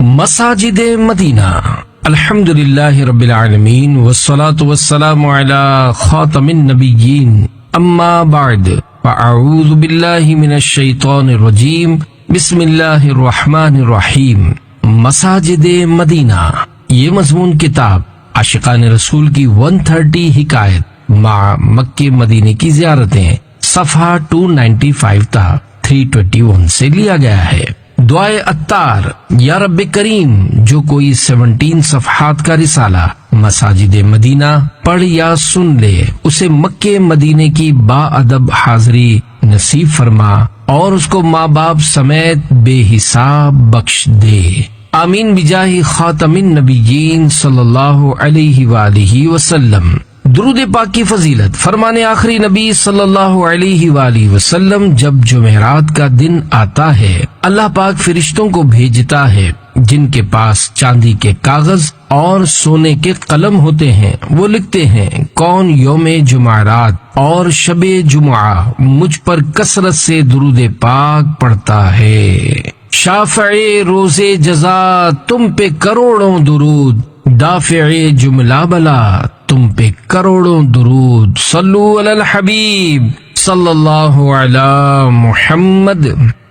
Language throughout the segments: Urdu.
مساجد مدینہ۔ الحمدللہ رب العالمین والصلاة والسلام علی خاتم النبیین، اما بعد فاعوذ باللہ من الشیطان الرجیم، بسم اللہ الرحمن الرحیم۔ مساجد مدینہ، یہ مضمون کتاب عاشقان رسول کی 130 حکایت مع مکہ مدینے کی زیارتیں صفحہ 295 تا 321 سے لیا گیا ہے۔ دعائے عطار، یا رب کریم، جو کوئی 17 صفحات کا رسالہ مساجد مدینہ پڑھ یا سن لے اسے مکہ مدینے کی با ادب حاضری نصیب فرما اور اس کو ماں باپ سمیت بے حساب بخش دے، آمین بجاہ خاتم النبیین صلی اللہ علیہ وآلہ وسلم۔ درود پاک کی فضیلت، فرمان آخری نبی صلی اللہ علیہ وآلہ وسلم جب جمعرات کا دن آتا ہے اللہ پاک فرشتوں کو بھیجتا ہے جن کے پاس چاندی کے کاغذ اور سونے کے قلم ہوتے ہیں۔ وہ لکھتے ہیں کون یوم جمعرات اور شب جمعہ مجھ پر کثرت سے درود پاک پڑھتا ہے۔ شافع روز جزا تم پہ کروڑوں درود، دافع جملہ بلا تم پہ کروڑوں درود، صلو علی الحبیب صلی اللہ علی محمد۔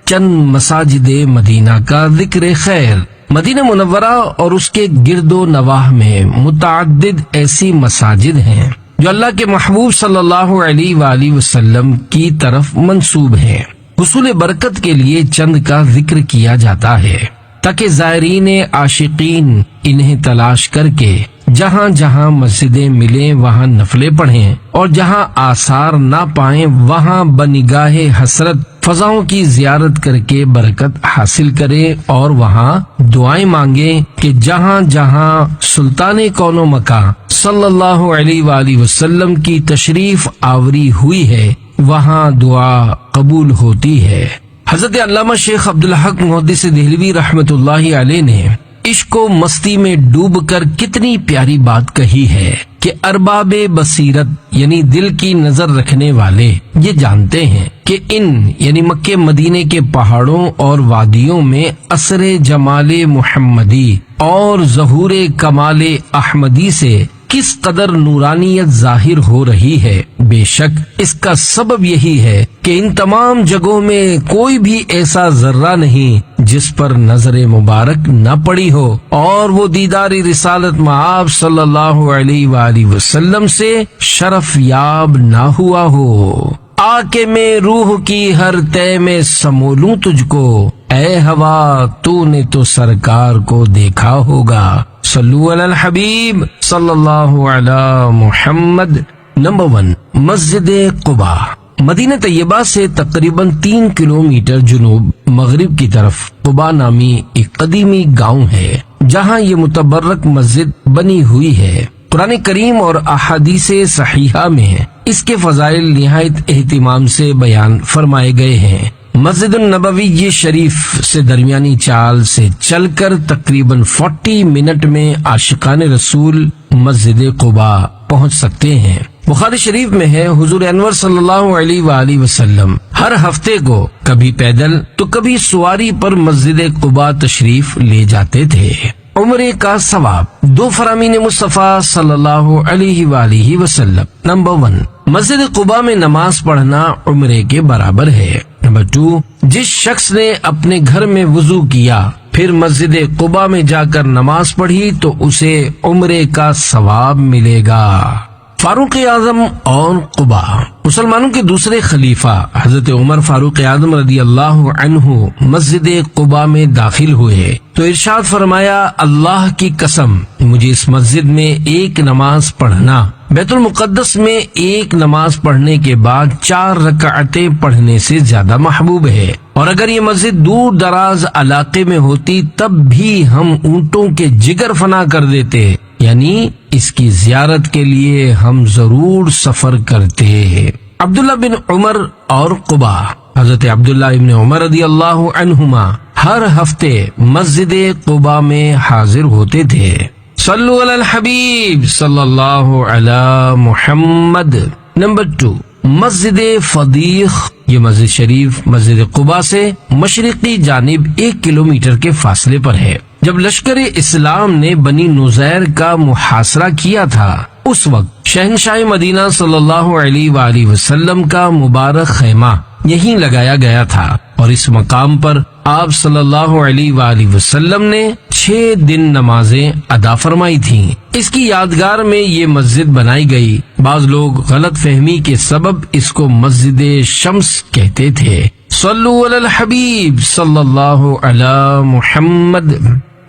چند مساجد مدینہ کا ذکر خیر۔ مدینہ منورہ اور اس کے گرد و نواح میں متعدد ایسی مساجد ہیں جو اللہ کے محبوب صلی اللہ علیہ وآلہ وسلم کی طرف منسوب ہیں۔ حصول برکت کے لیے چند کا ذکر کیا جاتا ہے تاکہ زائرین عاشقین انہیں تلاش کر کے جہاں جہاں مسجدیں ملیں وہاں نفلیں پڑھیں اور جہاں آثار نہ پائیں وہاں بنگاہ حسرت فضاؤں کی زیارت کر کے برکت حاصل کریں اور وہاں دعائیں مانگیں کہ جہاں جہاں سلطان کون و مکان صلی اللہ علیہ وآلہ وسلم کی تشریف آوری ہوئی ہے وہاں دعا قبول ہوتی ہے۔ حضرت علامہ شیخ عبدالحق محدث دہلوی رحمۃ اللہ علیہ نے عشق و مستی میں ڈوب کر کتنی پیاری بات کہی ہے کہ ارباب بصیرت یعنی دل کی نظر رکھنے والے یہ جانتے ہیں کہ ان یعنی مکہ مدینے کے پہاڑوں اور وادیوں میں اثر جمال محمدی اور ظہور کمال احمدی سے کس قدر نورانیت ظاہر ہو رہی ہے۔ بے شک اس کا سبب یہی ہے کہ ان تمام جگہوں میں کوئی بھی ایسا ذرہ نہیں جس پر نظر مبارک نہ پڑی ہو اور وہ دیدار رسالت مآب صلی اللہ علیہ وآلہ وسلم سے شرف یاب نہ ہوا ہو۔ آ کے میں روح کی ہر تہ میں سمولوں تجھ کو، اے ہوا تو نے تو سرکار کو دیکھا ہوگا، صلو علی الحبیب صلی اللہ علی محمد۔ نمبر 1، مسجد قباء۔ مدینہ طیبہ سے تقریباً 3 کلومیٹر جنوب مغرب کی طرف قباء نامی ایک قدیمی گاؤں ہے جہاں یہ متبرک مسجد بنی ہوئی ہے۔ قرآن کریم اور احادیث صحیحہ میں اس کے فضائل نہایت اہتمام سے بیان فرمائے گئے ہیں۔ مسجد النبوی شریف سے درمیانی چال سے چل کر تقریباً 40 منٹ میں عاشقان رسول مسجد قباء پہنچ سکتے ہیں۔ بخاری شریف میں ہے حضور انور صلی اللہ علیہ وآلہ وسلم ہر ہفتے کو کبھی پیدل تو کبھی سواری پر مسجد قباء تشریف لے جاتے تھے۔ عمرے کا ثواب۔ 2 فرامین مصطفیٰ صلی اللہ علیہ وآلہ وسلم۔ نمبر 1، مسجد قباء میں نماز پڑھنا عمرے کے برابر ہے۔ نمبر 2، جس شخص نے اپنے گھر میں وضو کیا پھر مسجد قباء میں جا کر نماز پڑھی تو اسے عمرے کا ثواب ملے گا۔ فاروق اعظم اور قباء۔ مسلمانوں کے دوسرے خلیفہ حضرت عمر فاروق اعظم رضی اللہ عنہ مسجد قباء میں داخل ہوئے تو ارشاد فرمایا، اللہ کی قسم مجھے اس مسجد میں ایک نماز پڑھنا بیت المقدس میں ایک نماز پڑھنے کے بعد 4 رکعتیں پڑھنے سے زیادہ محبوب ہے، اور اگر یہ مسجد دور دراز علاقے میں ہوتی تب بھی ہم اونٹوں کے جگر فنا کر دیتے، یعنی اس کی زیارت کے لیے ہم ضرور سفر کرتے۔ عبداللہ بن عمر اور قباء۔ حضرت عبداللہ ابن عمر رضی اللہ عنہما ہر ہفتے مسجد قباء میں حاضر ہوتے تھے۔ صلو علی الحبیب صلی اللہ علی محمد۔ نمبر 2، مسجد فضیخ۔ یہ مسجد شریف مسجد قباء سے مشرقی جانب 1 کلومیٹر کے فاصلے پر ہے۔ جب لشکر اسلام نے بنی نزیر کا محاصرہ کیا تھا اس وقت شہنشاہ مدینہ صلی اللہ علیہ وآلہ وسلم کا مبارک خیمہ یہیں لگایا گیا تھا، اور اس مقام پر آپ صلی اللہ علیہ وآلہ وسلم نے 6 دن نمازیں ادا فرمائی تھیں۔ اس کی یادگار میں یہ مسجد بنائی گئی۔ بعض لوگ غلط فہمی کے سبب اس کو مسجد شمس کہتے تھے۔ صلو علی الحبیب صلی اللہ علی محمد۔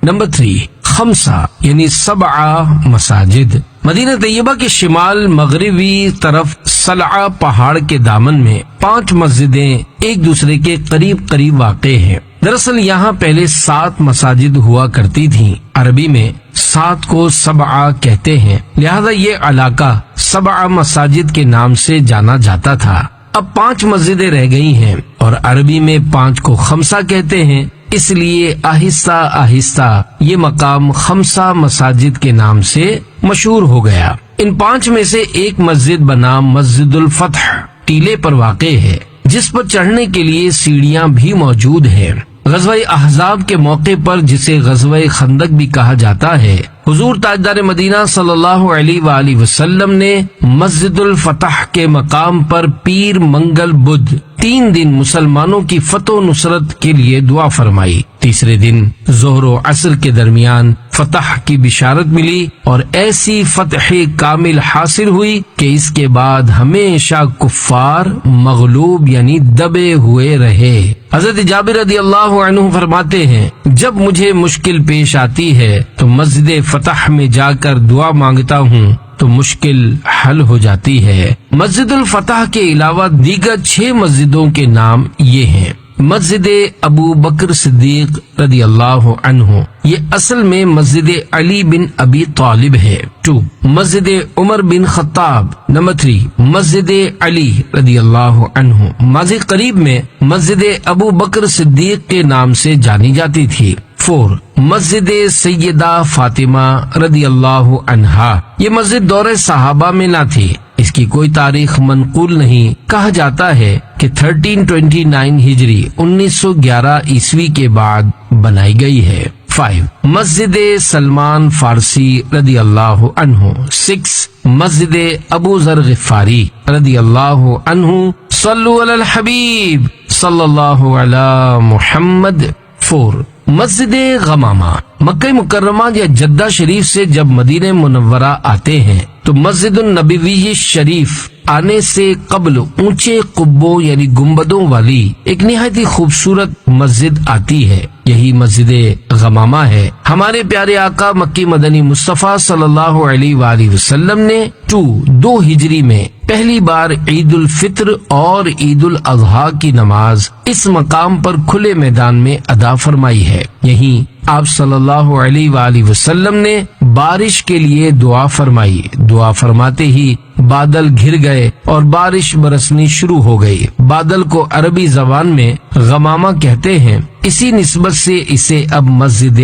نمبر 3، خمسہ یعنی 7 مساجد۔ مدینہ طیبہ کے شمال مغربی طرف سلعہ پہاڑ کے دامن میں 5 مسجدیں ایک دوسرے کے قریب قریب واقع ہیں۔ دراصل یہاں پہلے 7 مساجد ہوا کرتی تھیں۔ عربی میں 7 کو 7 کہتے ہیں، لہذا یہ علاقہ 7 مساجد کے نام سے جانا جاتا تھا۔ اب 5 مسجدیں رہ گئی ہیں اور عربی میں 5 کو خمسہ کہتے ہیں، اس لیے آہستہ آہستہ یہ مقام 5 مساجد کے نام سے مشہور ہو گیا۔ ان 5 میں سے ایک مسجد بنام مسجد الفتح ٹیلے پر واقع ہے، جس پر چڑھنے کے لیے سیڑھیاں بھی موجود ہیں۔ غزوہ احزاب کے موقع پر، جسے غزوہ خندق بھی کہا جاتا ہے، حضور تاجدار مدینہ صلی اللہ علیہ وآلہ وسلم نے مسجد الفتح کے مقام پر پیر منگل بدھ 3 دن مسلمانوں کی فتح و نصرت کے لیے دعا فرمائی۔ تیسرے دن ظہر و عصر کے درمیان فتح کی بشارت ملی اور ایسی فتح کامل حاصل ہوئی کہ اس کے بعد ہمیشہ کفار مغلوب یعنی دبے ہوئے رہے۔ حضرت جابر رضی اللہ عنہ فرماتے ہیں، جب مجھے مشکل پیش آتی ہے تو مسجد فتح میں جا کر دعا مانگتا ہوں تو مشکل حل ہو جاتی ہے۔ مسجد الفتح کے علاوہ دیگر 6 مسجدوں کے نام یہ ہیں: مسجد ابو بکر صدیق رضی اللہ عنہ، یہ اصل میں مسجد علی بن ابی طالب ہے۔ 2، مسجد عمر بن خطاب۔ نمبر 3، مسجد علی رضی اللہ عنہ، ماضی قریب میں مسجد ابو بکر صدیق کے نام سے جانی جاتی تھی۔ 4، مسجد سیدہ فاطمہ رضی اللہ عنہا، یہ مسجد دور صحابہ میں نہ تھی، اس کی کوئی تاریخ منقول نہیں۔ کہا جاتا ہے کہ 1329 ہجری 1911 عیسوی کے بعد بنائی گئی ہے۔ 5، مسجد سلمان فارسی رضی اللہ عنہ۔ 6، مسجد ابو ذر غفاری رضی اللہ عنہ۔ صلو علی الحبیب صلی اللہ علی محمد۔ 4، مسجد غمامہ۔ مکہ مکرمہ یا جدہ شریف سے جب مدینہ منورہ آتے ہیں تو مسجد النبوی شریف آنے سے قبل اونچے قبوں یعنی گنبدوں والی ایک نہایت ہی خوبصورت مسجد آتی ہے، یہی مسجد غمامہ ہے۔ ہمارے پیارے آقا مکی مدنی مصطفیٰ صلی اللہ علیہ وآلہ وسلم نے 2 ہجری میں پہلی بار عید الفطر اور عید الاضحیٰ کی نماز اس مقام پر کھلے میدان میں ادا فرمائی ہے۔ یہیں آپ صلی اللہ علیہ وآلہ وسلم نے بارش کے لیے دعا فرمائی۔ دعا فرماتے ہی بادل گھر گئے اور بارش برسنی شروع ہو گئی۔ بادل کو عربی زبان میں غمامہ کہتے ہیں، اسی نسبت سے اسے اب مسجد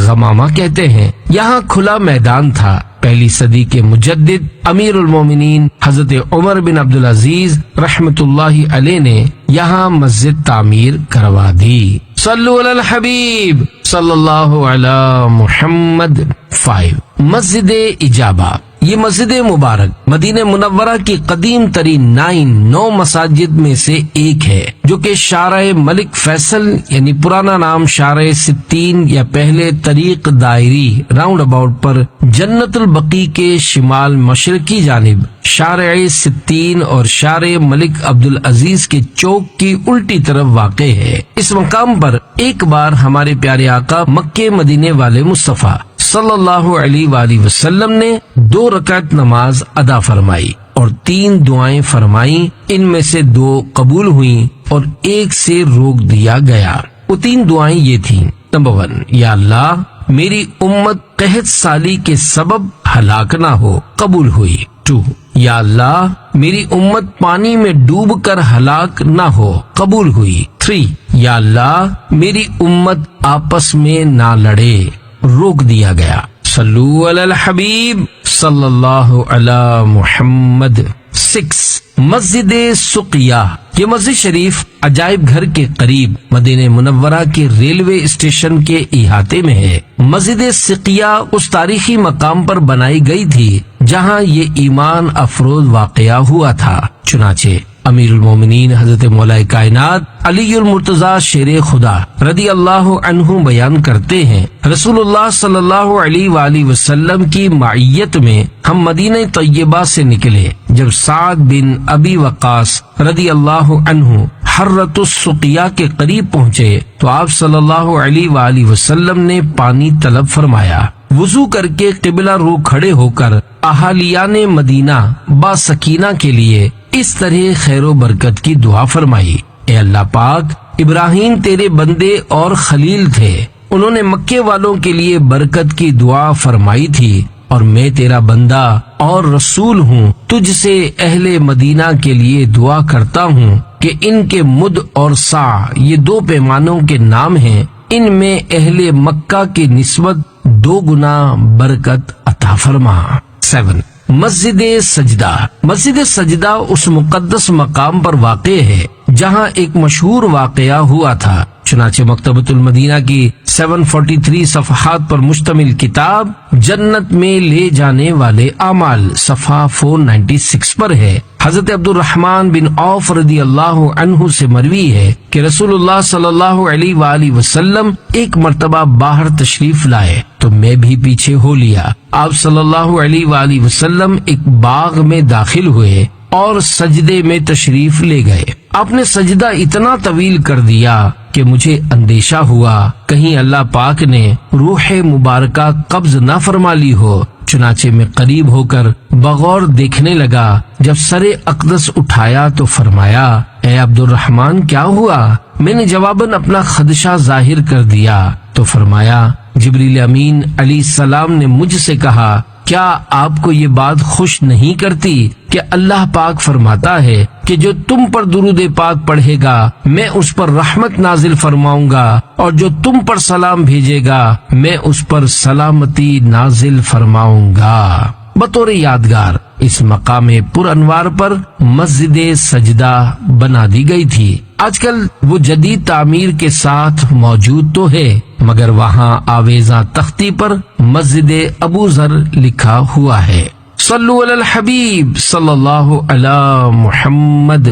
غمامہ کہتے ہیں۔ یہاں کھلا میدان تھا۔ پہلی صدی کے مجدد امیر المومنین حضرت عمر بن عبدالعزیز رحمت اللہ علیہ نے یہاں مسجد تعمیر کروا دی۔ صلو علی الحبیب صلی اللہ علی محمد۔ 5، مسجد اجابہ۔ یہ مسجد مبارک مدینہ منورہ کی قدیم ترین 9 مساجد میں سے ایک ہے، جو کہ شارع ملک فیصل یعنی پرانا نام شارع ستین یا پہلے طریق دائری راؤنڈ اباؤٹ پر جنت البقیع کے شمال مشرقی جانب شارع ستین اور شارع ملک عبدالعزیز کے چوک کی الٹی طرف واقع ہے۔ اس مقام پر ایک بار ہمارے پیارے آقا مکہ مدینے والے مصطفیٰ صلی اللہ علیہ وآلہ وسلم نے 2 رکعت نماز ادا فرمائی اور 3 دعائیں فرمائیں، ان میں سے 2 قبول ہوئیں اور 1 سے روک دیا گیا۔ وہ 3 دعائیں یہ تھیں: نمبر 1، یا اللہ میری امت قحط سالی کے سبب ہلاک نہ ہو، قبول ہوئی۔ 2، یا اللہ میری امت پانی میں ڈوب کر ہلاک نہ ہو، قبول ہوئی۔ 3، یا اللہ میری امت آپس میں نہ لڑے، روک دیا گیا۔ صلو علی الحبیب صلی اللہ علی محمد۔ 6، مسجد سقیہ، یہ مسجد شریف عجائب گھر کے قریب مدینہ منورہ کے ریلوے اسٹیشن کے احاطے میں ہے۔ مسجد سقیہ اس تاریخی مقام پر بنائی گئی تھی جہاں یہ ایمان افروز واقعہ ہوا تھا۔ چنانچہ امیر المومنین حضرت مولا کائنات علی المرتضی شیر خدا رضی اللہ عنہ بیان کرتے ہیں، رسول اللہ صلی اللہ علیہ وآلہ وسلم کی معیت میں ہم مدینہ طیبہ سے نکلے۔ جب سعد بن ابی وقاص رضی اللہ عنہ حرۃ السقیہ کے قریب پہنچے تو آپ صلی اللہ علیہ وآلہ وسلم نے پانی طلب فرمایا۔ وضو کر کے قبلہ رو کھڑے ہو کر اہالیان مدینہ با سکینہ کے لیے اس طرح خیر و برکت کی دعا فرمائی، اے اللہ پاک، ابراہیم تیرے بندے اور خلیل تھے، انہوں نے مکے والوں کے لیے برکت کی دعا فرمائی تھی، اور میں تیرا بندہ اور رسول ہوں، تجھ سے اہل مدینہ کے لیے دعا کرتا ہوں کہ ان کے مد اور سا یہ دو پیمانوں کے نام ہیں، ان میں اہل مکہ کی نسبت 2 گنا برکت عطا فرما۔ 7 مسجد سجدہ، مسجد سجدہ اس مقدس مقام پر واقع ہے جہاں ایک مشہور واقعہ ہوا تھا۔ چنانچہ مکتبۃ المدینہ کی 743 صفحات پر مشتمل کتاب جنت میں لے جانے والے اعمال صفحہ 496 پر ہے۔ حضرت عبد الرحمن بن عوف رضی اللہ عنہ سے مروی ہے کہ رسول اللہ صلی اللہ علیہ وآلہ وسلم ایک مرتبہ باہر تشریف لائے تو میں بھی پیچھے ہو لیا۔ آپ صلی اللہ علیہ وآلہ وسلم ایک باغ میں داخل ہوئے اور سجدے میں تشریف لے گئے۔ آپ نے سجدہ اتنا طویل کر دیا کہ مجھے اندیشہ ہوا کہیں اللہ پاک نے روح مبارکہ قبض نہ فرما لی ہو۔ چنانچہ میں قریب ہو کر بغور دیکھنے لگا۔ جب سر اقدس اٹھایا تو فرمایا، اے عبد الرحمن کیا ہوا؟ میں نے جواباً اپنا خدشہ ظاہر کر دیا تو فرمایا، جبریل امین علیہ السلام نے مجھ سے کہا، کیا آپ کو یہ بات خوش نہیں کرتی کہ اللہ پاک فرماتا ہے کہ جو تم پر درود پاک پڑھے گا میں اس پر رحمت نازل فرماؤں گا، اور جو تم پر سلام بھیجے گا میں اس پر سلامتی نازل فرماؤں گا۔ بطور یادگار اس مقام پر انوار پر مسجد سجدہ بنا دی گئی تھی۔ آج کل وہ جدید تعمیر کے ساتھ موجود تو ہے، مگر وہاں آویزاں تختی پر مسجد ابو ذر لکھا ہوا ہے۔ صلو علی الحبیب صلی اللہ علی محمد۔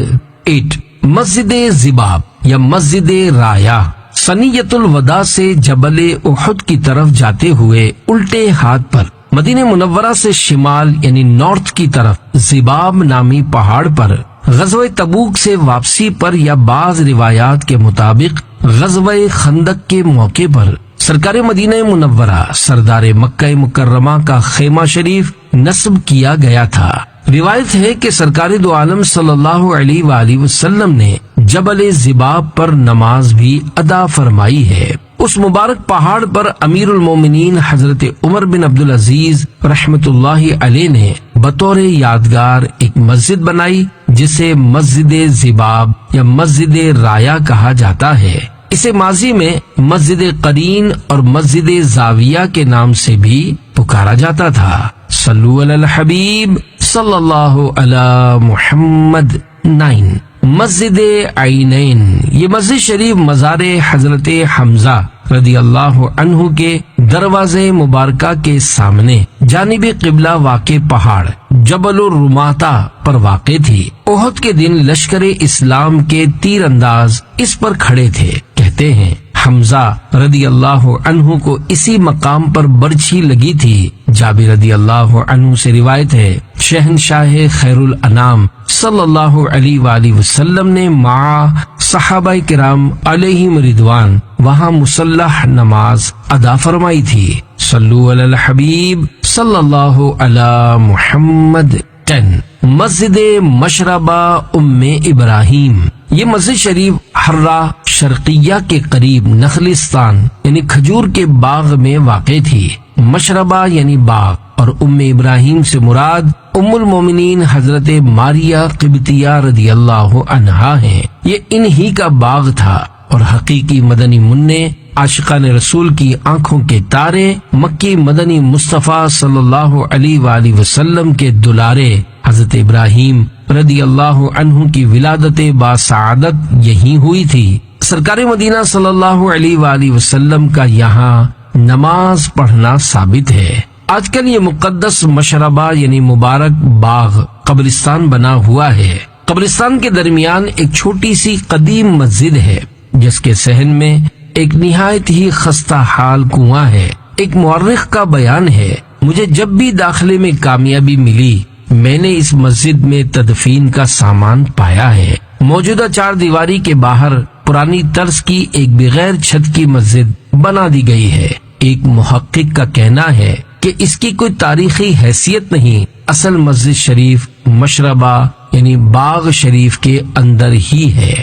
8 مسجد زباب یا مسجد رایا، ثنیۃ الوداع سے جبل احد کی طرف جاتے ہوئے الٹے ہاتھ پر مدینہ منورہ سے شمال یعنی نارتھ کی طرف زباب نامی پہاڑ پر غزوہ تبوک سے واپسی پر یا بعض روایات کے مطابق غزوہ خندق کے موقع پر سرکار مدینہ منورہ سردار مکہ مکرمہ کا خیمہ شریف نصب کیا گیا تھا۔ روایت ہے کہ سرکار دو عالم صلی اللہ علیہ وآلہ وسلم نے جبل زباب پر نماز بھی ادا فرمائی ہے۔ اس مبارک پہاڑ پر امیر المومنین حضرت عمر بن عبدالعزیز رحمت اللہ علیہ نے بطور یادگار ایک مسجد بنائی جسے مسجد زباب یا مسجد رایا کہا جاتا ہے۔ اسے ماضی میں مسجد قرین اور مسجد زاویہ کے نام سے بھی پکارا جاتا تھا۔ صلو علی الحبیب صلی اللہ علی محمد۔ 9 مسجد عینین، یہ مسجد شریف مزار حضرت حمزہ رضی اللہ عنہ کے دروازے مبارکہ کے سامنے جانب قبلہ واقع پہاڑ جبل الرماتہ پر واقع تھی۔ احد کے دن لشکر اسلام کے تیر انداز اس پر کھڑے تھے۔ کہتے ہیں حمزہ رضی اللہ عنہ کو اسی مقام پر برچھی لگی تھی۔ جابر رضی اللہ عنہ سے روایت ہے شہنشاہ خیر الانام صلی اللہ علیہ وآلہ وسلم نے مع صحابہ کرام علیہم رضوان وہاں مسلح نماز ادا فرمائی تھی۔ صلو علی الحبیب صلی اللہ علی محمد۔ 10 مسجد مشربہ ام ابراہیم، یہ مسجد شریف حرہ شرقیہ کے قریب نخلستان یعنی کھجور کے باغ میں واقع تھی۔ مشربہ یعنی باغ اور ام ابراہیم سے مراد ام المومنین حضرت ماریہ قبطیہ رضی اللہ عنہا ہیں۔ یہ انہی کا باغ تھا اور حقیقی مدنی منع عاشقان رسول کی آنکھوں کے تارے مکی مدنی مصطفیٰ صلی اللہ علیہ وآلہ وسلم کے دلارے حضرت ابراہیم رضی اللہ عنہ کی ولادت باسعادت یہی ہوئی تھی۔ سرکار مدینہ صلی اللہ علیہ وآلہ وسلم کا یہاں نماز پڑھنا ثابت ہے۔ آج کل یہ مقدس مشربہ یعنی مبارک باغ قبرستان بنا ہوا ہے۔ قبرستان کے درمیان ایک چھوٹی سی قدیم مسجد ہے جس کے صحن میں ایک نہایت ہی خستہ حال کنواں ہے۔ ایک مورخ کا بیان ہے، مجھے جب بھی داخلے میں کامیابی ملی میں نے اس مسجد میں تدفین کا سامان پایا ہے۔ موجودہ چار دیواری کے باہر پرانی طرز کی ایک بغیر چھت کی مسجد بنا دی گئی ہے۔ ایک محقق کا کہنا ہے کہ اس کی کوئی تاریخی حیثیت نہیں، اصل مسجد شریف مشربہ یعنی باغ شریف کے اندر ہی ہے۔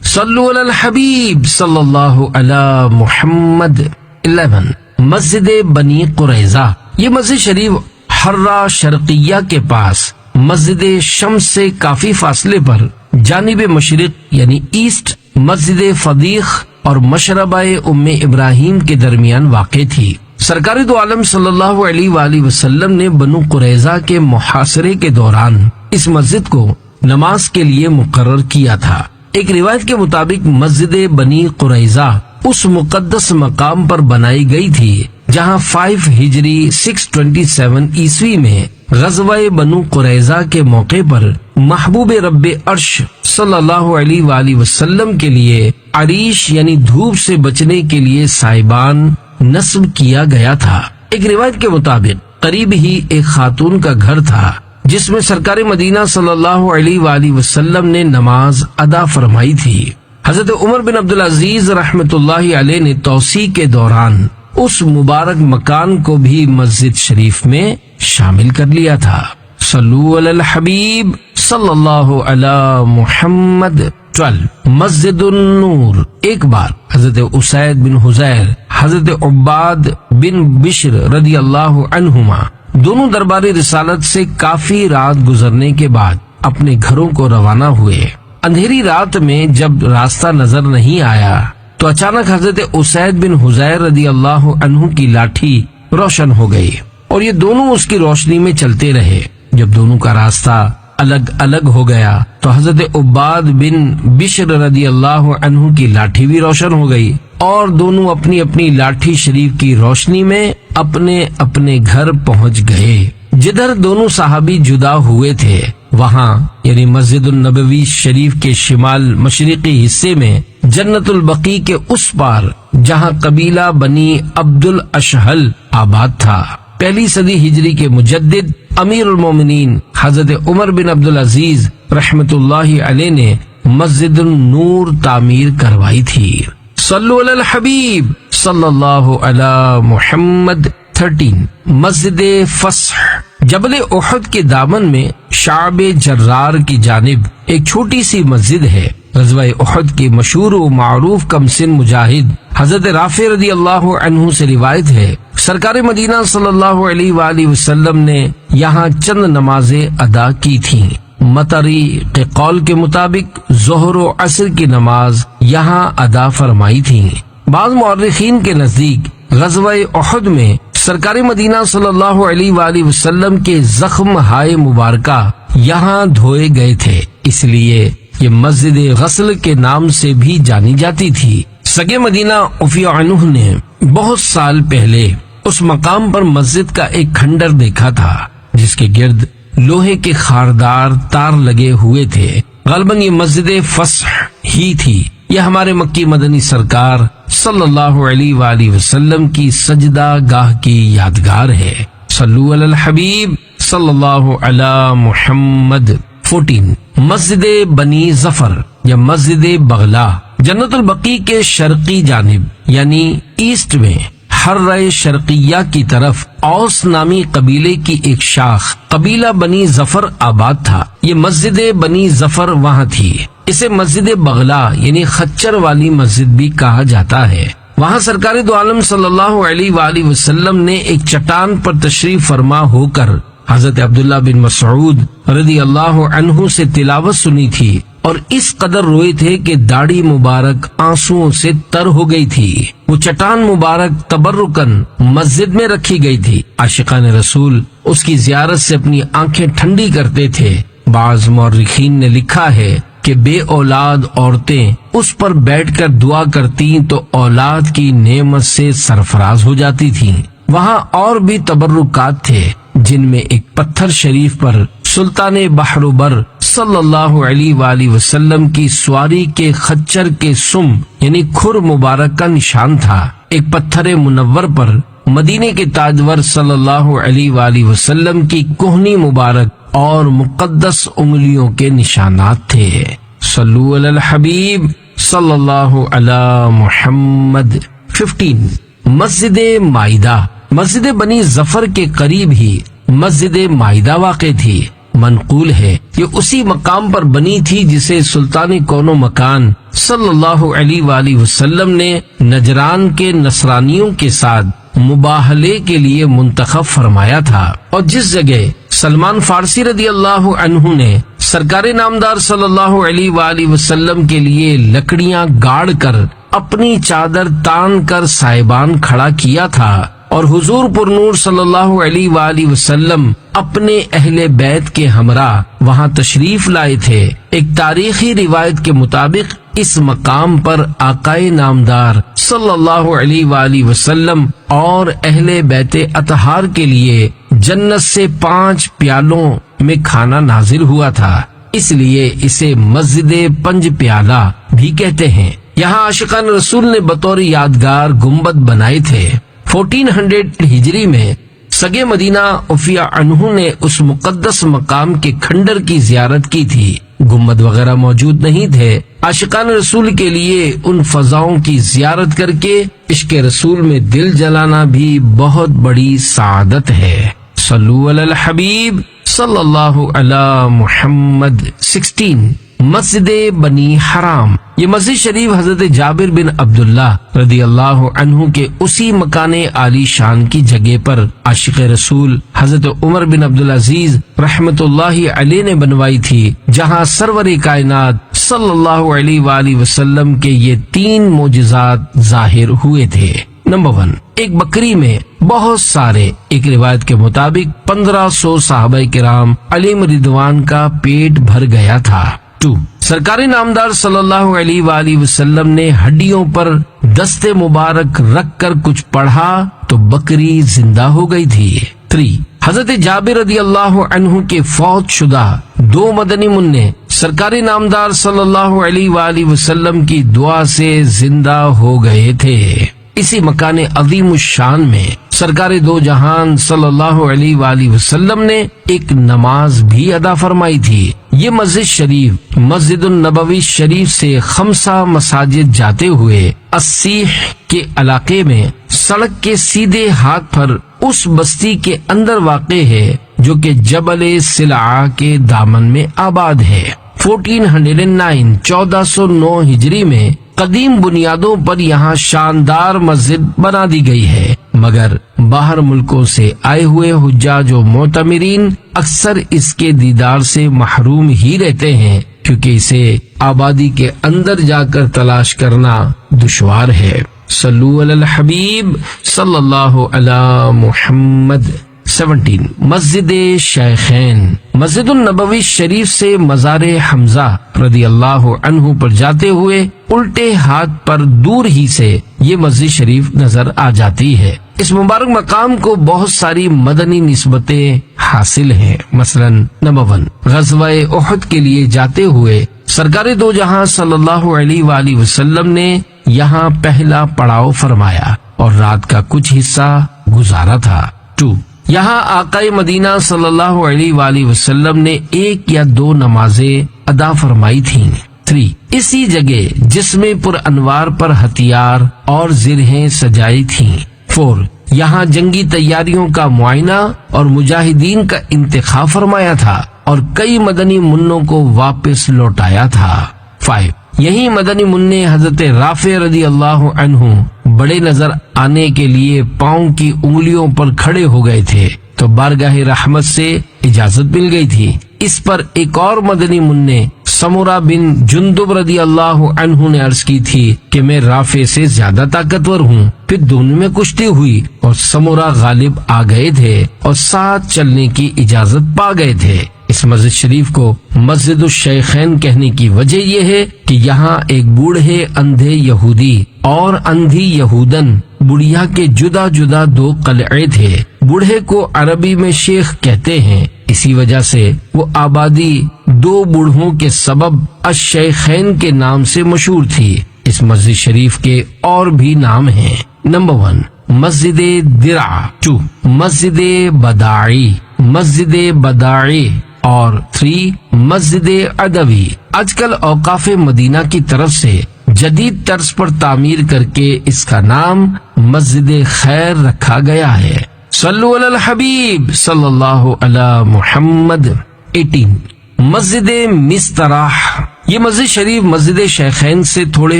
صلو علی الحبیب صلی اللہ علی محمد۔ 11 مسجد بنی قریظہ، یہ مسجد شریف حرہ شرقیہ کے پاس مسجد شمس سے کافی فاصلے پر جانب مشرق یعنی ایسٹ مسجد فدیق اور مشربہ ام ابراہیم کے درمیان واقع تھی۔ سرکار دو عالم صلی اللہ علیہ وآلہ وسلم نے بنو قریظہ کے محاصرے کے دوران اس مسجد کو نماز کے لیے مقرر کیا تھا۔ ایک روایت کے مطابق مسجد بنی قریظہ اس مقدس مقام پر بنائی گئی تھی جہاں 5 ہجری 627 عیسوی میں غزوہ بنو قریظہ کے موقع پر محبوب رب عرش صلی اللہ علیہ وآلہ وسلم کے لیے عریش یعنی دھوپ سے بچنے کے لیے سائبان نصب کیا گیا تھا۔ ایک روایت کے مطابق قریب ہی ایک خاتون کا گھر تھا جس میں سرکار مدینہ صلی اللہ علیہ وآلہ وسلم نے نماز ادا فرمائی تھی۔ حضرت عمر بن عبدالعزیز رحمۃ اللہ علیہ نے توسیع کے دوران اس مبارک مکان کو بھی مسجد شریف میں شامل کر لیا تھا۔ صلو علی الحبیب صلی اللہ علی محمد۔ 12 مسجد النور، ایک بار حضرت اسید بن حضیر، حضرت عباد بن بشر رضی اللہ عنہما دونوں درباری رسالت سے کافی رات گزرنے کے بعد اپنے گھروں کو روانہ ہوئے۔ اندھیری رات میں جب راستہ نظر نہیں آیا تو اچانک حضرت اسید بن حضیر رضی اللہ عنہ کی لاٹھی روشن ہو گئی اور یہ دونوں اس کی روشنی میں چلتے رہے۔ جب دونوں کا راستہ الگ الگ ہو گیا تو حضرت عباد بن بشر رضی اللہ عنہ کی لاٹھی بھی روشن ہو گئی اور دونوں اپنی اپنی لاٹھی شریف کی روشنی میں اپنے اپنے گھر پہنچ گئے۔ جدھر دونوں صحابی جدا ہوئے تھے وہاں یعنی مسجد النبوی شریف کے شمال مشرقی حصے میں جنت البقیع کے اس پار جہاں قبیلہ بنی عبد الاشہل آباد تھا، 1 صدی ہجری کے مجدد امیر المومنین حضرت عمر بن عبدالعزیز رحمت اللہ علیہ نے مسجد النور تعمیر کروائی تھی۔ صلو علی الحبیب صلی اللہ علی محمد۔ 13 مسجد فسح، جبل احد کے دامن میں شعب جرار کی جانب ایک چھوٹی سی مسجد ہے۔ غزوہ احد کے مشہور و معروف کمسن مجاہد حضرت رافع رضی اللہ عنہ سے روایت ہے، سرکار مدینہ صلی اللہ علیہ وآلہ وسلم نے یہاں چند نمازیں ادا کی تھیں۔ مطری کے قول کے مطابق ظہر و عصر کی نماز یہاں ادا فرمائی تھی۔ بعض مورخین کے نزدیک غزوہ احد میں سرکار مدینہ صلی اللہ علیہ وآلہ وسلم کے زخم ہائے مبارکہ یہاں دھوئے گئے تھے، اس لیے یہ مسجد غسل کے نام سے بھی جانی جاتی تھی۔ سگے مدینہ عفی عنہ نے بہت سال پہلے اس مقام پر مسجد کا ایک کھنڈر دیکھا تھا جس کے گرد لوہے کے خاردار تار لگے ہوئے تھے۔ غالباً یہ مسجد فسح ہی تھی۔ یہ ہمارے مکی مدنی سرکار صلی اللہ علیہ وآلہ وسلم کی سجدہ گاہ کی یادگار ہے۔ صلو علی الحبیب صلی اللہ علی محمد۔ 14 مسجد بنی ظفر یا مسجد بغلا، جنت البقیع کے شرقی جانب یعنی ایسٹ میں حرہ شرقیہ کی طرف اوس نامی قبیلے کی ایک شاخ قبیلہ بنی ظفر آباد تھا۔ یہ مسجد بنی ظفر وہاں تھی۔ اسے مسجد بغلا یعنی خچر والی مسجد بھی کہا جاتا ہے۔ وہاں سرکار دو عالم صلی اللہ علیہ وآلہ وسلم نے ایک چٹان پر تشریف فرما ہو کر حضرت عبداللہ بن مسعود رضی اللہ عنہ سے تلاوت سنی تھی اور اس قدر روئے تھے کہ داڑھی مبارک آنسوؤں سے تر ہو گئی تھی۔ وہ چٹان مبارک تبرکن مسجد میں رکھی گئی تھی۔ عاشقان رسول اس کی زیارت سے اپنی آنکھیں ٹھنڈی کرتے تھے۔ بعض مورخین نے لکھا ہے کہ بے اولاد عورتیں اس پر بیٹھ کر دعا کرتی تو اولاد کی نعمت سے سرفراز ہو جاتی تھیں۔ وہاں اور بھی تبرکات تھے، جن میں ایک پتھر شریف پر سلطان بحر و بر صلی اللہ علیہ وآلہ وسلم کی سواری کے خچر کے سم یعنی کھر مبارک کا نشان تھا۔ ایک پتھر منور پر مدینے کے تاجور صلی اللہ علیہ وآلہ وسلم کی کہنی مبارک اور مقدس انگلیوں کے نشانات تھے۔ صلو علی الحبیب صلی اللہ علی محمد۔ 15 مسجد مائدہ۔ مسجد بنی ظفر کے قریب ہی مسجد مائدہ واقع تھی۔ منقول ہے یہ اسی مقام پر بنی تھی جسے سلطان کون و مکان صلی اللہ علیہ وآلہ وسلم نے نجران کے نصرانیوں کے ساتھ مباہلے کے لیے منتخب فرمایا تھا، اور جس جگہ سلمان فارسی رضی اللہ عنہ نے سرکار نامدار صلی اللہ علیہ وآلہ وسلم کے لیے لکڑیاں گاڑ کر اپنی چادر تان کر سائبان کھڑا کیا تھا، اور حضور پر نور صلی اللہ علیہ وآلہ وسلم اپنے اہل بیت کے ہمراہ وہاں تشریف لائے تھے۔ ایک تاریخی روایت کے مطابق اس مقام پر آقائے نامدار صلی اللہ علیہ وآلہ وسلم اور اہل بیت اطہار کے لیے جنت سے 5 پیالوں میں کھانا نازل ہوا تھا، اس لیے اسے مسجد 5 پیالہ بھی کہتے ہیں۔ یہاں عاشقان رسول نے بطور یادگار گنبد بنائے تھے۔ 1400 ہجری میں سگے مدینہ عفیہ عنہ نے اس مقدس مقام کے کھنڈر کی زیارت کی تھی۔ گنبد وغیرہ موجود نہیں تھے۔ عاشقان رسول کے لیے ان فضاؤں کی زیارت کر کے عشق رسول میں دل جلانا بھی بہت بڑی سعادت ہے۔ صلو علی الحبیب صلی اللہ علی محمد۔ 16 مسجد بنی حرام۔ یہ مسجد شریف حضرت جابر بن عبداللہ رضی اللہ عنہ کے اسی مکان عالی شان کی جگہ پر عاشق رسول حضرت عمر بن عبدالعزیز رحمت اللہ علیہ نے بنوائی تھی، جہاں سرور کائنات صلی اللہ علیہ وآلہ وسلم کے یہ 3 معجزات ظاہر ہوئے تھے۔ نمبر 1 ایک بکری میں بہت سارے، ایک روایت کے مطابق 1500 صحابہ کرام علیہم رضوان کا پیٹ بھر گیا تھا۔ 2 سرکار نامدار صلی اللہ علیہ وآلہ وسلم نے ہڈیوں پر دست مبارک رکھ کر کچھ پڑھا تو بکری زندہ ہو گئی تھی۔ 3 حضرت جابر رضی اللہ عنہ کے فوت شدہ 2 مدنی منع سرکار نامدار صلی اللہ علیہ وآلہ وسلم کی دعا سے زندہ ہو گئے تھے۔ اسی مکان عظیم الشان میں سرکار دو جہان صلی اللہ علیہ وآلہ وسلم نے ایک نماز بھی ادا فرمائی تھی۔ یہ مسجد شریف مسجد النبوی شریف سے 5 مساجد جاتے ہوئے السیح کے علاقے میں سڑک کے سیدھے ہاتھ پر اس بستی کے اندر واقع ہے جو کہ جبل سلعہ کے دامن میں آباد ہے۔ 1409 ہجری میں قدیم بنیادوں پر یہاں شاندار مسجد بنا دی گئی ہے، مگر باہر ملکوں سے آئے ہوئے حجاج و معتمرین اکثر اس کے دیدار سے محروم ہی رہتے ہیں، کیونکہ اسے آبادی کے اندر جا کر تلاش کرنا دشوار ہے۔ صلو علی الحبیب صلی اللہ علی محمد۔ 17 مسجد شیخین۔ مسجد النبوی شریف سے مزار حمزہ رضی اللہ عنہ پر جاتے ہوئے الٹے ہاتھ پر دور ہی سے یہ مسجد شریف نظر آ جاتی ہے۔ اس مبارک مقام کو بہت ساری مدنی نسبتیں حاصل ہیں، مثلا نمبر 1 غزوہ احد کے لیے جاتے ہوئے سرکار دو جہاں صلی اللہ علیہ وآلہ وسلم نے یہاں پہلا پڑاؤ فرمایا اور رات کا کچھ حصہ گزارا تھا۔ 2 یہاں آقائے مدینہ صلی اللہ علیہ وآلہ وسلم نے 1 یا 2 نمازیں ادا فرمائی تھیں۔ 3 اسی جگہ جس میں پر انوار پر ہتھیار اور زرہیں سجائی تھیں۔ 4 یہاں جنگی تیاریوں کا معائنہ اور مجاہدین کا انتخاب فرمایا تھا اور کئی مدنی منوں کو واپس لوٹایا تھا۔ 5 یہی مدنی منع حضرت رافع رضی اللہ عنہ بڑے نظر آنے کے لیے پاؤں کی انگلیوں پر کھڑے ہو گئے تھے تو بارگاہ رحمت سے اجازت مل گئی تھی۔ اس پر ایک اور مدنی منع سمورہ بن جندب رضی اللہ عنہ نے عرض کی تھی کہ میں رافع سے زیادہ طاقتور ہوں۔ پھر دونوں میں کشتی ہوئی اور سمورہ غالب آ گئے تھے اور ساتھ چلنے کی اجازت پا گئے تھے۔ اس اس مسجد شریف کو مسجد الشیخین کہنے کی وجہ یہ ہے کہ یہاں ایک بوڑھے اندھے یہودی اور اندھی یہودن بڑھیا کے جدا جدا دو قلعے تھے۔ بوڑھے کو عربی میں شیخ کہتے ہیں، اسی وجہ سے وہ آبادی دو بوڑھوں کے سبب الشیخین کے نام سے مشہور تھی۔ اس مسجد شریف کے اور بھی نام ہیں۔ نمبر 1 مسجد درع، 2 مسجد بداعی، مسجد بداعی، اور 3 مسجد عدوی۔ آج کل اوقاف مدینہ کی طرف سے جدید طرز پر تعمیر کر کے اس کا نام مسجد خیر رکھا گیا ہے۔ صلو علی الحبیب صلی اللہ علی محمد۔ 18 مسجد مستراح، یہ مسجد شریف مسجد شیخین سے تھوڑے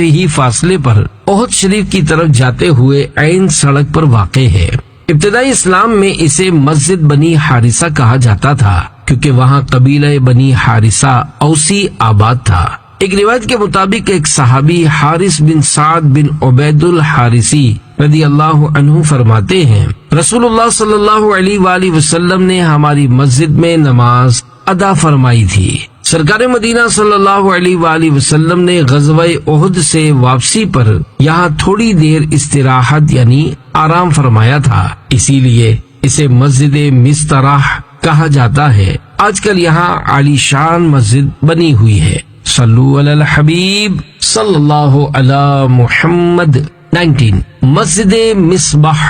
ہی فاصلے پر احد شریف کی طرف جاتے ہوئے عین سڑک پر واقع ہے۔ ابتدائی اسلام میں اسے مسجد بنی حارثہ کہا جاتا تھا کیونکہ وہاں قبیلہ بنی حارثہ اوسی آباد تھا۔ ایک روایت کے مطابق ایک صحابی حارث بن سعد بن عبید الحارثی رضی اللہ عنہ فرماتے ہیں، رسول اللہ صلی اللہ علیہ وآلہ وسلم نے ہماری مسجد میں نماز ادا فرمائی تھی۔ سرکار مدینہ صلی اللہ علیہ وآلہ وسلم نے غزوہ احد سے واپسی پر یہاں تھوڑی دیر استراحت یعنی آرام فرمایا تھا، اسی لیے اسے مسجد مستراح کہا جاتا ہے۔ آج کل یہاں عالی شان مسجد بنی ہوئی ہے۔ صلو علی الحبیب صلی اللہ علی محمد۔ 19 مسجد مصباح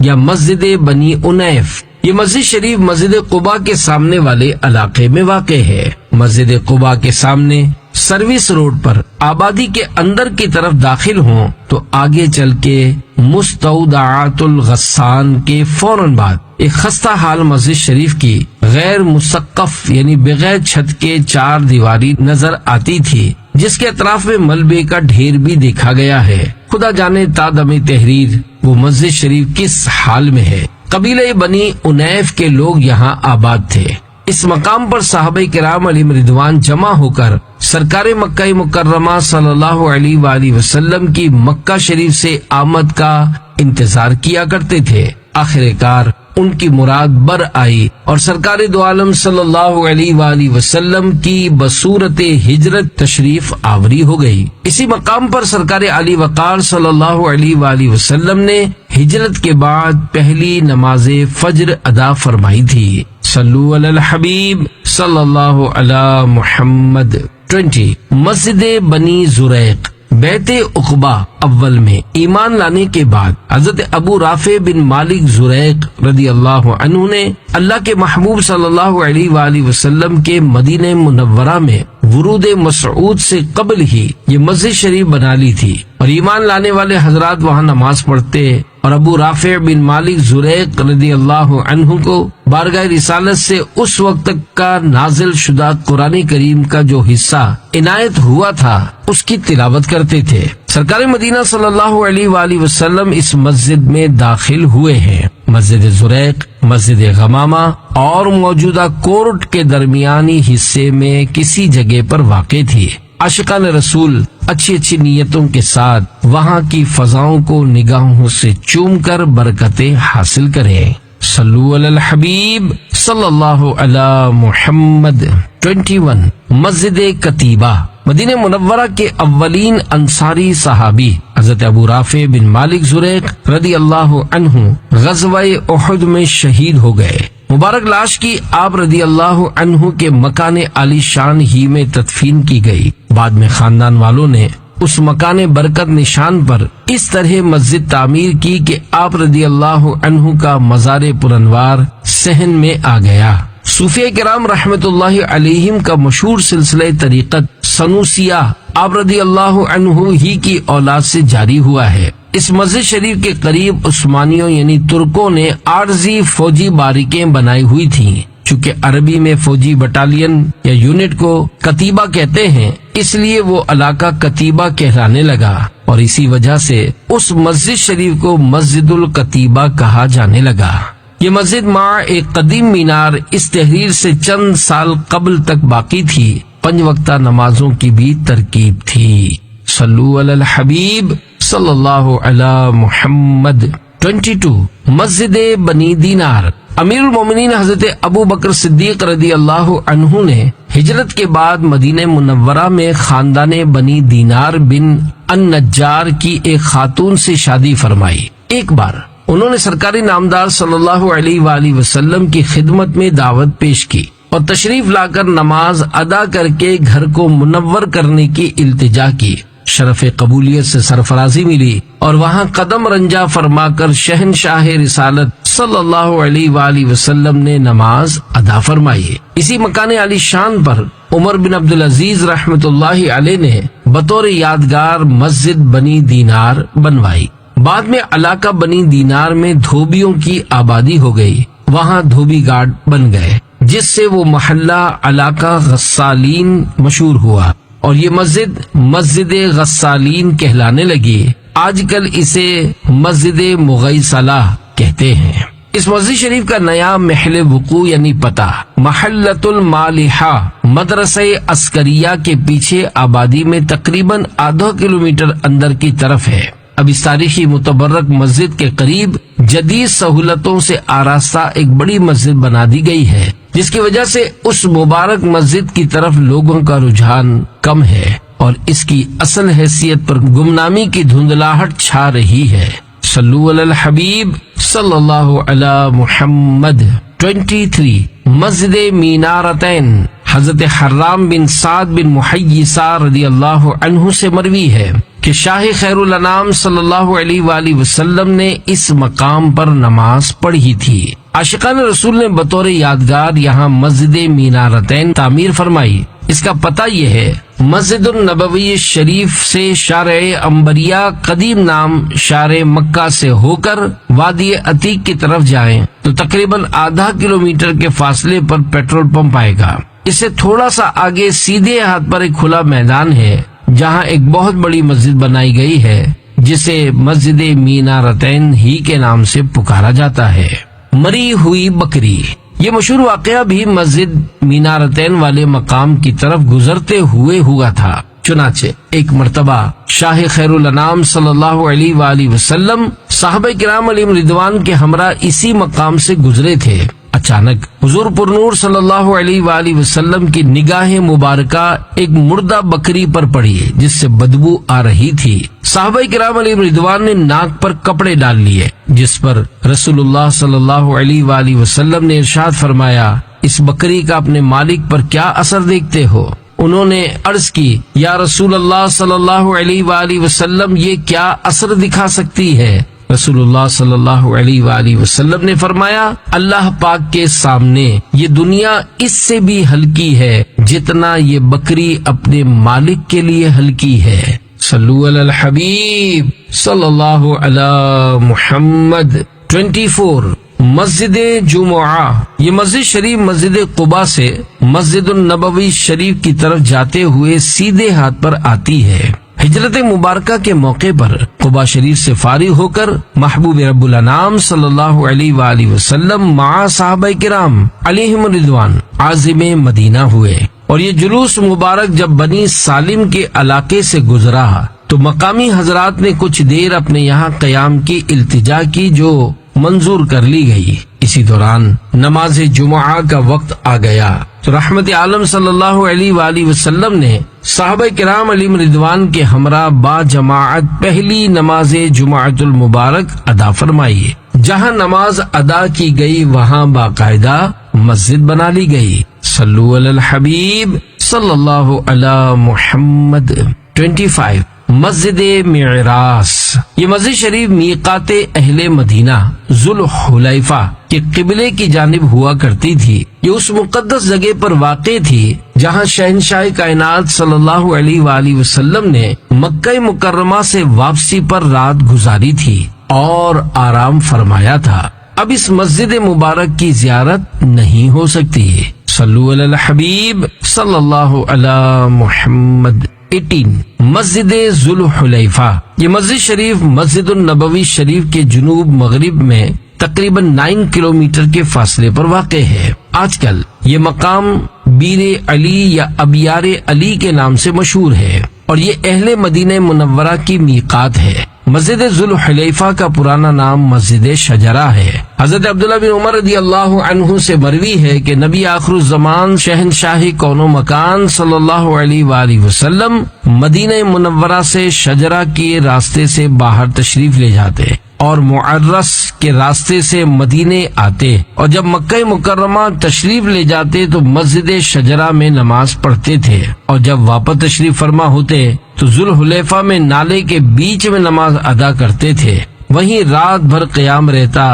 یا مسجد بنی انیف، یہ مسجد شریف مسجد قباء کے سامنے والے علاقے میں واقع ہے۔ مسجد قباء کے سامنے سروس روڈ پر آبادی کے اندر کی طرف داخل ہوں تو آگے چل کے مستودعات الغسان کے فوراً بعد ایک خستہ حال مسجد شریف کی غیر مسقف یعنی بغیر چھت کے 4 دیواری نظر آتی تھی، جس کے اطراف میں ملبے کا ڈھیر بھی دیکھا گیا ہے۔ خدا جانے تا دم تحریر وہ مسجد شریف کس حال میں ہے۔ قبیلہ بنی انیف کے لوگ یہاں آباد تھے۔ اس مقام پر صحابہ کرام علیہم رضوان جمع ہو کر سرکار مکہ مکرمہ صلی اللہ علیہ وآلہ وسلم کی مکہ شریف سے آمد کا انتظار کیا کرتے تھے۔ آخر کار ان کی مراد بر آئی اور سرکار دو عالم صلی اللہ علیہ وآلہ وسلم کی بصورت ہجرت تشریف آوری ہو گئی۔ اسی مقام پر سرکار علی وقار صلی اللہ علیہ وآلہ وسلم نے ہجرت کے بعد پہلی نماز فجر ادا فرمائی تھی۔ صلو علی الحبیب صلی اللہ علی محمد۔ 20 مسجد بنی زریق، بیت عقبہ اول میں ایمان لانے کے بعد حضرت ابو رافع بن مالک زریق رضی اللہ عنہ نے اللہ کے محبوب صلی اللہ علیہ وآلہ وسلم کے مدینہ منورہ میں ورود مسعود سے قبل ہی یہ مسجد شریف بنا لی تھی، اور ایمان لانے والے حضرات وہاں نماز پڑھتے اور ابو رافع بن مالک زریق رضی اللہ عنہ کو بارگاہ رسالت سے اس وقت تک کا نازل شدہ قرآن کریم کا جو حصہ عنایت ہوا تھا اس کی تلاوت کرتے تھے۔ سرکار مدینہ صلی اللہ علیہ وآلہ وسلم اس مسجد میں داخل ہوئے ہیں۔ مسجد زریق مسجد غمامہ اور موجودہ کورٹ کے درمیانی حصے میں کسی جگہ پر واقع تھی۔ عاشقان رسول اچھی اچھی نیتوں کے ساتھ وہاں کی فضاؤں کو نگاہوں سے چوم کر برکتیں حاصل کریں۔ صلو علی الحبیب صلی اللہ علی محمد۔ 21 مسجد کتیبہ، مدینہ منورہ کے اولین انصاری صحابی حضرت ابو رافع بن مالک زریق رضی اللہ عنہ غزوہ احد میں شہید ہو گئے۔ مبارک لاش کی آپ رضی اللہ عنہ کے مکان عالی شان ہی میں تدفین کی گئی۔ بعد میں خاندان والوں نے اس مکان برکت نشان پر اس طرح مسجد تعمیر کی کہ آپ رضی اللہ عنہ کا مزار پرانوار صحن میں آ گیا۔ صوفیہ کرام رحمت اللہ علیہم کا مشہور سلسلہ طریقت سنوسیہ آپ رضی اللہ عنہ ہی کی اولاد سے جاری ہوا ہے۔ اس مسجد شریف کے قریب عثمانیوں یعنی ترکوں نے عارضی فوجی باریکیں بنائی ہوئی تھیں۔ چونکہ عربی میں فوجی بٹالین یا یونٹ کو کتیبہ کہتے ہیں، اس لیے وہ علاقہ کتیبہ کہلانے لگا، اور اسی وجہ سے اس مسجد شریف کو مسجد الکتیبہ کہا جانے لگا۔ یہ مسجد مع ایک قدیم مینار اس تحریر سے چند سال قبل تک باقی تھی۔ 5 وقتہ نمازوں کی بھی ترکیب تھی۔ صلو علی الحبیب صلی اللہ علی محمد۔ 22 مسجد بنی دینار، امیر المومنین حضرت ابو بکر صدیق رضی اللہ عنہ نے ہجرت کے بعد مدینہ منورہ میں خاندان بنی دینار بن النجار کی ایک خاتون سے شادی فرمائی۔ ایک بار انہوں نے سرکاری نامدار صلی اللہ علیہ وآلہ وسلم کی خدمت میں دعوت پیش کی اور تشریف لا کر نماز ادا کر کے گھر کو منور کرنے کی التجا کی۔ شرف قبولیت سے سرفرازی ملی اور وہاں قدم رنجا فرما کر شہنشاہ رسالت صلی اللہ علیہ وآلہ وسلم نے نماز ادا فرمائی۔ اسی مکان عالی شان پر عمر بن عبدالعزیز رحمت اللہ علیہ نے بطور یادگار مسجد بنی دینار بنوائی۔ بعد میں علاقہ بنی دینار میں دھوبیوں کی آبادی ہو گئی، وہاں دھوبی گارڈ بن گئے، جس سے وہ محلہ علاقہ غسالین مشہور ہوا اور یہ مسجد غسالین کہلانے لگی۔ آج کل اسے مسجد مغیسلہ کہتے ہیں۔ اس مسجد شریف کا نیا محل وقوع یعنی پتہ محلۃ المالحہ مدرسہ عسکریہ کے پیچھے آبادی میں تقریباً آدھا کلومیٹر اندر کی طرف ہے۔ اب اس تاریخی متبرک مسجد کے قریب جدید سہولتوں سے آراستہ ایک بڑی مسجد بنا دی گئی ہے، جس کی وجہ سے اس مبارک مسجد کی طرف لوگوں کا رجحان کم ہے اور اس کی اصل حیثیت پر گمنامی کی دھندلاہٹ چھا رہی ہے۔ صلو علی الحبیب صلی اللہ علی محمد۔ 23 مسجد مینارتین حضرت حرام بن سعد بن محیصہ رضی اللہ عنہ سے مروی ہے کہ شاہ خیر الانام صلی اللہ علیہ وآلہ وسلم نے اس مقام پر نماز پڑھی تھی۔ عاشقان رسول نے بطور یادگار یہاں مسجد مینارتین تعمیر فرمائی۔ اس کا پتہ یہ ہے، مسجد النبوی شریف سے شارع عنبریہ قدیم نام شارع مکہ سے ہو کر وادی عتیق کی طرف جائیں تو تقریباً آدھا کلومیٹر کے فاصلے پر پیٹرول پمپ آئے گا۔ اس سے تھوڑا سا آگے سیدھے ہاتھ پر ایک کھلا میدان ہے جہاں ایک بہت بڑی مسجد بنائی گئی ہے جسے مسجد مینارتین ہی کے نام سے پکارا جاتا ہے۔ مری ہوئی بکری، یہ مشہور واقعہ بھی مسجد مینارتین والے مقام کی طرف گزرتے ہوئے ہوا تھا۔ چنانچہ ایک مرتبہ شاہ خیر الانام صلی اللہ علیہ وآلہ وسلم صحابہ کرام علیہم رضوان کے ہمراہ اسی مقام سے گزرے تھے۔ اچانک حضور پرنور صلی اللہ علیہ وآلہ وسلم کی نگاہ مبارکہ ایک مردہ بکری پر پڑی جس سے بدبو آ رہی تھی۔ صحابہ کرام علیہ رضوان نے ناک پر کپڑے ڈال لیے، جس پر رسول اللہ صلی اللہ علیہ وآلہ وسلم نے ارشاد فرمایا، اس بکری کا اپنے مالک پر کیا اثر دیکھتے ہو؟ انہوں نے عرض کی، یا رسول اللہ صلی اللہ علیہ وآلہ وسلم، یہ کیا اثر دکھا سکتی ہے؟ رسول اللہ صلی اللہ علیہ وآلہ وسلم نے فرمایا، اللہ پاک کے سامنے یہ دنیا اس سے بھی ہلکی ہے جتنا یہ بکری اپنے مالک کے لیے ہلکی ہے۔ صلو علی الحبیب صلی اللہ علی محمد۔ 24 مسجد جمعہ، یہ مسجد شریف مسجد قباء سے مسجد النبوی شریف کی طرف جاتے ہوئے سیدھے ہاتھ پر آتی ہے۔ ہجرت مبارکہ کے موقع پر قباء شریف سے فارغ ہو کر محبوب رب الانام صلی اللہ علیہ وآلہ وسلم مع صحابہ کرام علیہم رضوان عازم مدینہ ہوئے، اور یہ جلوس مبارک جب بنی سالم کے علاقے سے گزرا تو مقامی حضرات نے کچھ دیر اپنے یہاں قیام کی التجا کی، جو منظور کر لی گئی۔ اسی دوران نماز جمعہ کا وقت آ گیا تو رحمت عالم صلی اللہ علیہ وآلہ وسلم نے صحابہ کرام علیہم رضوان کے ہمراہ با جماعت پہلی نماز جمعۃ المبارک ادا فرمائی۔ جہاں نماز ادا کی گئی وہاں باقاعدہ مسجد بنا لی گئی۔ صلو علی الحبیب صلی اللہ علی محمد۔ 25 مسجد معراس، یہ مسجد شریف میقات اہل مدینہ ذوالحلیفہ کے قبلے کی جانب ہوا کرتی تھی۔ یہ اس مقدس جگہ پر واقع تھی جہاں شہنشاہ کائنات صلی اللہ علیہ وآلہ وسلم نے مکہ مکرمہ سے واپسی پر رات گزاری تھی اور آرام فرمایا تھا۔ اب اس مسجد مبارک کی زیارت نہیں ہو سکتی۔ صلو علی الحبیب صلی اللہ علی محمد۔ 18 مسجد ذوالحلیفہ، یہ مسجد شریف مسجد النبوی شریف کے جنوب مغرب میں تقریباً 9 کلومیٹر کے فاصلے پر واقع ہے۔ آج کل یہ مقام بیر علی یا ابیار علی کے نام سے مشہور ہے، اور یہ اہل مدینہ منورہ کی میقات ہے۔ مسجد ذوالحلیفہ کا پرانا نام مسجد شجرہ ہے۔ حضرت عبداللہ بن عمر رضی اللہ عنہ سے مروی ہے کہ نبی آخر الزمان شہنشاہ کون و مکان صلی اللہ علیہ وآلہ وسلم مدینہ منورہ سے شجرہ کے راستے سے باہر تشریف لے جاتے اور معرس کے راستے سے مدینے آتے، اور جب مکہ مکرمہ تشریف لے جاتے تو مسجد شجرہ میں نماز پڑھتے تھے، اور جب واپس تشریف فرما ہوتے تو ذوالحلیفہ میں نالے کے بیچ میں نماز ادا کرتے تھے، وہیں رات بھر قیام رہتا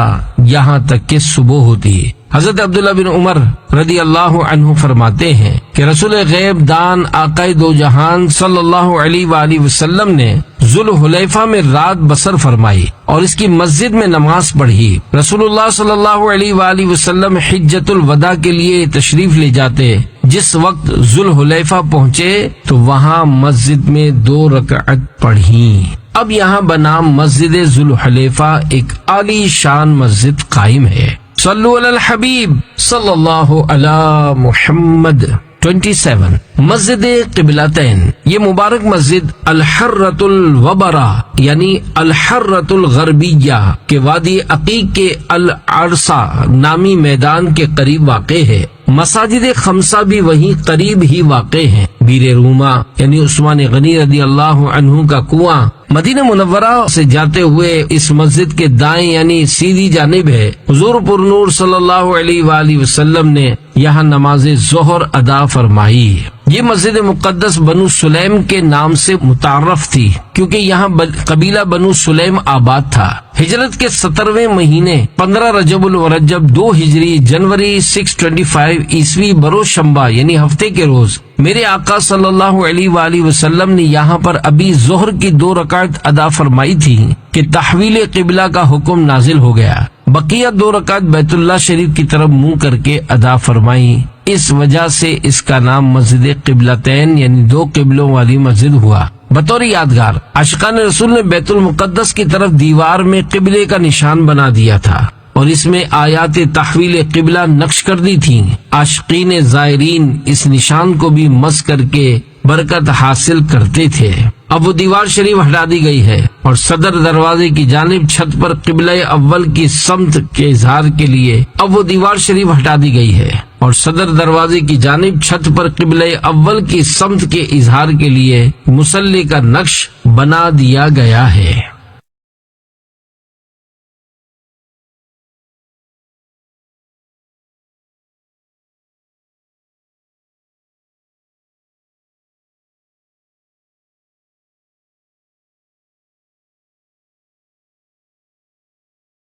یہاں تک کہ صبح ہوتی۔ حضرت عبداللہ بن عمر رضی اللہ عنہ فرماتے ہیں کہ رسول غیب دان آقائے دو جہان صلی اللہ علیہ وآلہ وسلم نے ذوالحلیفہ میں رات بسر فرمائی اور اس کی مسجد میں نماز پڑھی۔ رسول اللہ صلی اللہ علیہ وآلہ وسلم حجۃ الوداع کے لیے تشریف لے جاتے، جس وقت ذوالحلیفہ پہنچے تو وہاں مسجد میں 2 رکعت پڑھیں۔ اب یہاں بنام مسجد ذوالحلیفہ ایک عالی شان مسجد قائم ہے۔ صلو علی الحبیب صلی اللہ علی محمد۔ 27 مسجد قبلتین، یہ مبارک مسجد الحرۃ الوبرہ یعنی الحرۃ الغربیہ کے وادی عقیق کے العرصہ نامی میدان کے قریب واقع ہے۔ مساجد خمسہ بھی وہیں قریب ہی واقع ہیں۔ بیر روما یعنی عثمان غنی رضی اللہ عنہ کا کنواں مدینہ منورہ سے جاتے ہوئے اس مسجد کے دائیں یعنی سیدھی جانب ہے۔ حضور پر نور صلی اللہ علیہ وآلہ وسلم نے یہاں نماز ظہر ادا فرمائی۔ یہ مسجد مقدس بنو سلیم کے نام سے متعارف تھی کیونکہ یہاں قبیلہ بنو سلیم آباد تھا۔ ہجرت کے 17ویں مہینے 15 رجب المرجب 2 ہجری جنوری 625 عیسوی بروز شنبہ یعنی ہفتے کے روز میرے آقا صلی اللہ علیہ وآلہ وسلم نے یہاں پر ابھی ظہر کی 2 رکعت ادا فرمائی تھی کہ تحویل قبلہ کا حکم نازل ہو گیا۔ بقیہ 2 رکعت بیت اللہ شریف کی طرف منہ کر کے ادا فرمائی، اس وجہ سے اس کا نام مسجد قبلتین یعنی 2 قبلوں والی مسجد ہوا۔ بطور یادگار عاشقان رسول نے بیت المقدس کی طرف دیوار میں قبلے کا نشان بنا دیا تھا اور اس میں آیات تحویل قبلہ نقش کر دی تھیں۔ عاشقین زائرین اس نشان کو بھی مس کر کے برکت حاصل کرتے تھے۔ اب وہ دیوار شریف ہٹا دی گئی ہے اور صدر دروازے کی جانب چھت پر قبلہ اول کی سمت کے اظہار کے لیے اب وہ دیوار شریف ہٹا دی گئی ہے اور صدر دروازے کی جانب چھت پر قبلہ اول کی سمت کے اظہار کے لیے مصلی کا نقش بنا دیا گیا ہے۔